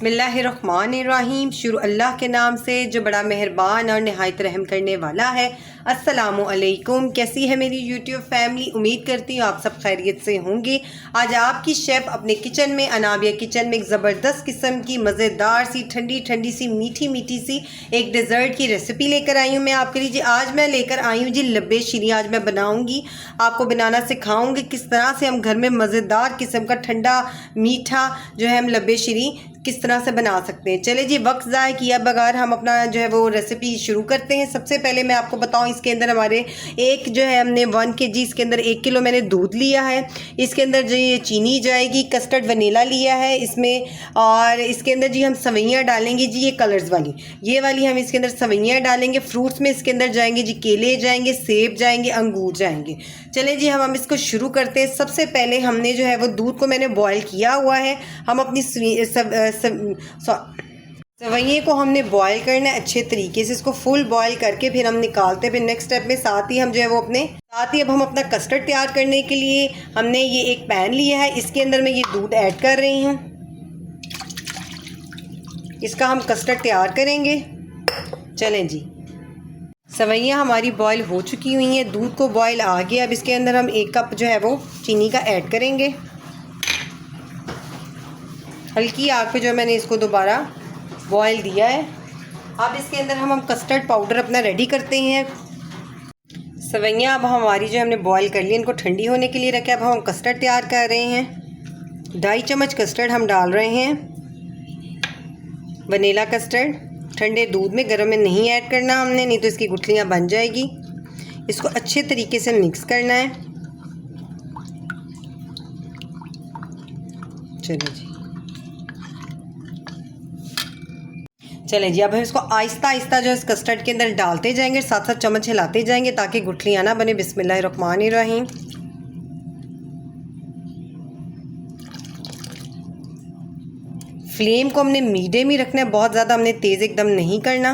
बिस्मिल्लाहिर्रहमानिर्रहीम। शुरू अल्लाह के नाम से जो बड़ा मेहरबान और नहायत रहम करने वाला है। अस्सलामु अलैकुम। कैसी है मेरी यूट्यूब फैमिली? उम्मीद करती हूँ आप सब खैरियत से होंगे। आज आपकी शेफ़ अपने किचन में, अनाबिया किचन में, एक ज़बरदस्त किस्म की मज़ेदार सी ठंडी ठंडी सी मीठी मीठी सी एक डिज़र्ट की रेसिपी लेकर आई हूँ मैं आपके लिए जी। आज मैं लेकर आई हूँ जी लब्बे शीरी। आज मैं बनाऊँगी, आपको बनाना सिखाऊँगी किस तरह से हम घर में मज़ेदार किस्म का ठंडा मीठा जो है हम लब्बे शीरी किस तरह से बना सकते हैं। चले जी, वक्त ज़ाय किया बगैर हम अपना जो है वो रेसिपी शुरू करते हैं। सबसे पहले मैं आपको बताऊं, इसके अंदर हमारे एक जो है हमने 1 kg, इसके अंदर 1 किलो मैंने दूध लिया है। इसके अंदर जो ये चीनी जाएगी, कस्टर्ड वनीला लिया है इसमें, और इसके अंदर जी हम सवैयाँ डालेंगे जी, ये कलर्स वाली, ये वाली हम इसके अंदर सवैयाँ डालेंगे। फ्रूट्स में इसके अंदर जाएंगे जी केले जाएंगे, सेब जाएंगे, अंगूर जाएंगे। चले जी, हम इसको शुरू करते हैं। सबसे पहले हमने जो है वो दूध को मैंने बॉयल किया हुआ है। हम अपनी सवैये को हमने बॉयल करना है अच्छे तरीके से, इसको फुल बॉयल करके फिर हम निकालते हैं। फिर नेक्स्ट स्टेप में साथ ही हम जो है वो अब हम अपना कस्टर्ड तैयार करने के लिए हमने ये एक पैन लिया है। इसके अंदर मैं ये दूध ऐड कर रही हूँ, इसका हम कस्टर्ड तैयार करेंगे। चलें जी, सवैयाँ हमारी बॉयल हो चुकी हुई हैं, दूध को बॉयल आ गया। अब इसके अंदर हम 1 कप जो है वो चीनी का ऐड करेंगे। हल्की आग पे जो मैंने इसको दोबारा बॉयल दिया है। अब इसके अंदर हम कस्टर्ड पाउडर अपना रेडी करते हैं। सवैयाँ अब हमारी जो हमने बॉयल कर ली, इनको ठंडी होने के लिए रखे। अब हम कस्टर्ड तैयार कर रहे हैं। 2.5 चम्मच कस्टर्ड हम डाल रहे हैं, वनीला कस्टर्ड। ठंडे दूध में, गर्म में नहीं ऐड करना हमने, नहीं तो इसकी गुठलियाँ बन जाएगी। इसको अच्छे तरीके से मिक्स करना है। चलें जी, अब हम इसको आहिस्ता आहिस्ता जो इस कस्टर्ड के अंदर डालते जाएंगे, साथ साथ चम्मच हिलाते जाएंगे ताकि गुठलियाँ ना बने। बिस्मिल्लाहिर्रहमानिर्रहीम। फ्लेम को हमने मीडियम ही रखना है, बहुत ज़्यादा हमने तेज़ एकदम नहीं करना।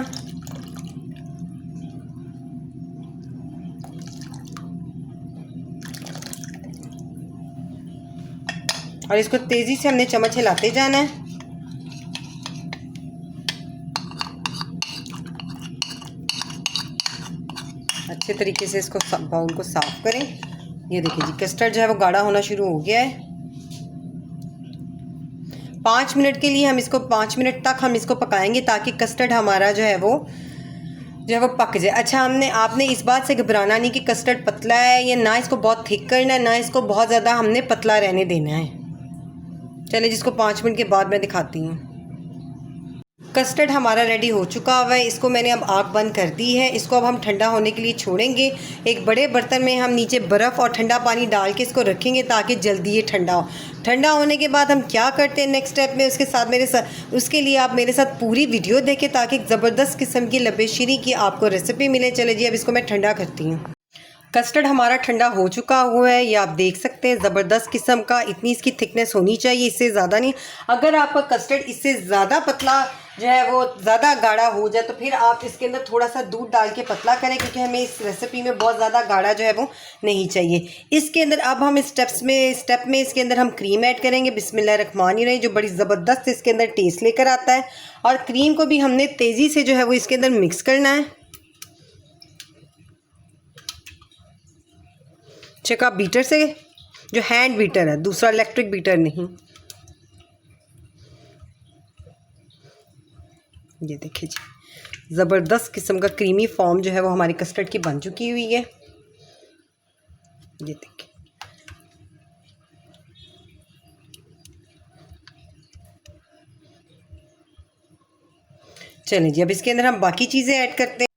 और इसको तेज़ी से हमने चम्मच हिलाते जाना है। अच्छे तरीके से इसको बाउल को साफ़ करें। ये देखिए जी, कस्टर्ड जो है वो गाढ़ा होना शुरू हो गया है। 5 मिनट के लिए हम इसको 5 मिनट तक हम इसको पकाएंगे ताकि कस्टर्ड हमारा जो है वो पक जाए। अच्छा, आपने इस बात से घबराना नहीं कि कस्टर्ड पतला है या ना, इसको बहुत थिक करना है, ना इसको बहुत ज़्यादा हमने पतला रहने देना है। चलिए, जिसको 5 मिनट के बाद मैं दिखाती हूँ। कस्टर्ड हमारा रेडी हो चुका हुआ है। इसको मैंने अब आग बंद कर दी है। इसको अब हम ठंडा होने के लिए छोड़ेंगे। एक बड़े बर्तन में हम नीचे बर्फ़ और ठंडा पानी डाल के इसको रखेंगे ताकि जल्दी ये ठंडा हो। ठंडा होने के बाद हम क्या करते हैं नेक्स्ट स्टेप में, उसके लिए आप मेरे साथ पूरी वीडियो देखें ताकि ज़बरदस्त किस्म की लब्बे शीरी की आपको रेसिपी मिले। चले जी, अब इसको मैं ठंडा करती हूँ। कस्टर्ड हमारा ठंडा हो चुका हुआ है, ये आप देख सकते हैं, ज़बरदस्त किस्म का। इतनी इसकी थिकनेस होनी चाहिए, इससे ज़्यादा नहीं। अगर आपका कस्टर्ड इससे ज़्यादा पतला जो है वो ज़्यादा गाढ़ा हो जाए तो फिर आप इसके अंदर थोड़ा सा दूध डाल के पतला करें, क्योंकि हमें इस रेसिपी में बहुत ज़्यादा गाढ़ा जो है वो नहीं चाहिए। इसके अंदर अब हम स्टेप में इसके अंदर हम क्रीम ऐड करेंगे। बिस्मिल्लाहिर्रहमानिर्रहीम, जो बड़ी ज़बरदस्त इसके अंदर टेस्ट लेकर आता है। और क्रीम को भी हमने तेज़ी से जो है वो इसके अंदर मिक्स करना है। चेक आप बीटर से, जो हैंड बीटर है, दूसरा इलेक्ट्रिक बीटर नहीं। ये देखिए जी, ज़बरदस्त किस्म का क्रीमी फॉर्म जो है वो हमारी कस्टर्ड की बन चुकी हुई है। ये देखिए, चलिए जी, अब इसके अंदर हम बाकी चीज़ें ऐड करते हैं।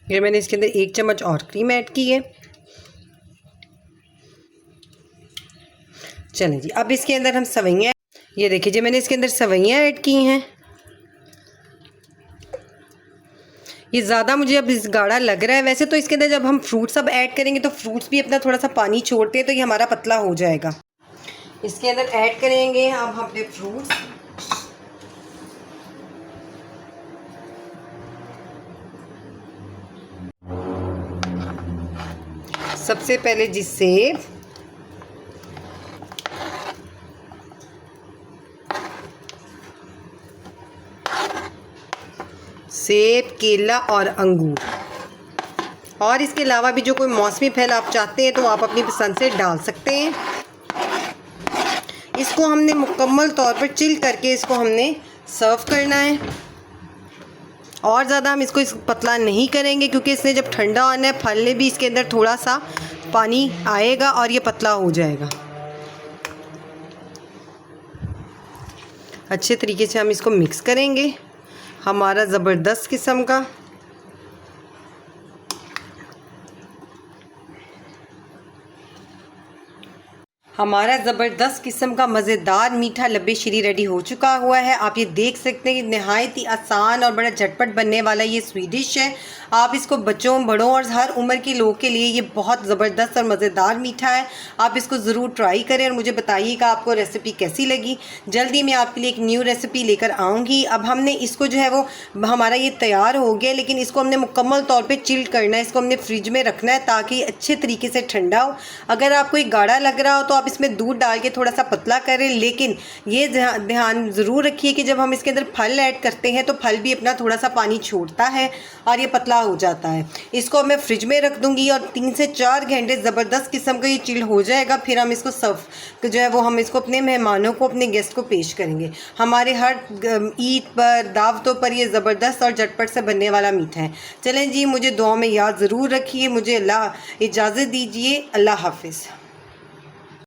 ये मैंने इसके अंदर 1 चम्मच और क्रीम ऐड की है। चलें जी, अब इसके अंदर हम सवैयाँ, ये देखिए जी, मैंने इसके अंदर सवैयाँ ऐड की हैं। ये ज़्यादा मुझे अब इस गाढ़ा लग रहा है। वैसे तो इसके अंदर जब हम फ्रूट्स अब ऐड करेंगे तो फ्रूट्स भी अपना थोड़ा सा पानी छोड़ते हैं, तो ये हमारा पतला हो जाएगा। इसके अंदर ऐड करेंगे अब हम अपने फ्रूट्स। सबसे पहले जी सेब, सेब, केला और अंगूर। और इसके अलावा भी जो कोई मौसमी फल आप चाहते हैं तो आप अपनी पसंद से डाल सकते हैं। इसको हमने मुकम्मल तौर पर चिल करके इसको हमने सर्व करना है। और ज़्यादा हम इसको पतला नहीं करेंगे क्योंकि इसने जब ठंडा होना है फल में भी इसके अंदर थोड़ा सा पानी आएगा और ये पतला हो जाएगा। अच्छे तरीके से हम इसको मिक्स करेंगे। हमारा ज़बरदस्त किस्म का ज़बरदस्त किस्म का मज़ेदार मीठा लब्बे शीरी रेडी हो चुका हुआ है। आप ये देख सकते हैं कि नहायत ही आसान और बड़ा झटपट बनने वाला ये स्वीट डिश है। आप इसको बच्चों, बड़ों और हर उम्र के लोगों के लिए ये बहुत ज़बरदस्त और मज़ेदार मीठा है। आप इसको ज़रूर ट्राई करें और मुझे बताइएगा आपको रेसिपी कैसी लगी। जल्दी मैं आपके लिए एक न्यू रेसिपी लेकर आऊँगी। अब हमने इसको जो है वो हमारा ये तैयार हो गया, लेकिन इसको हमने मुकम्मल तौर पर चिल करना है। इसको हमने फ्रिज में रखना है ताकि अच्छे तरीके से ठंडा हो। अगर आपको ये गाढ़ा लग रहा हो तो आप इसमें दूध डाल के थोड़ा सा पतला करें, लेकिन ये ध्यान ज़रूर रखिए कि जब हम इसके अंदर फल ऐड करते हैं तो फल भी अपना थोड़ा सा पानी छोड़ता है और ये पतला हो जाता है। इसको मैं फ्रिज में रख दूंगी और 3 से 4 घंटे ज़बरदस्त किस्म का ये चिल हो जाएगा। फिर हम इसको सर्व जो है वो हम इसको अपने मेहमानों को, अपने गेस्ट को पेश करेंगे। हमारे हर ईद पर, दावतों पर ये ज़बरदस्त और झटपट से बनने वाला मीठा है। चलें जी, मुझे दुआ में याद ज़रूर रखिए। मुझे अल्लाह इजाज़त दीजिए। अल्लाह हाफिज़।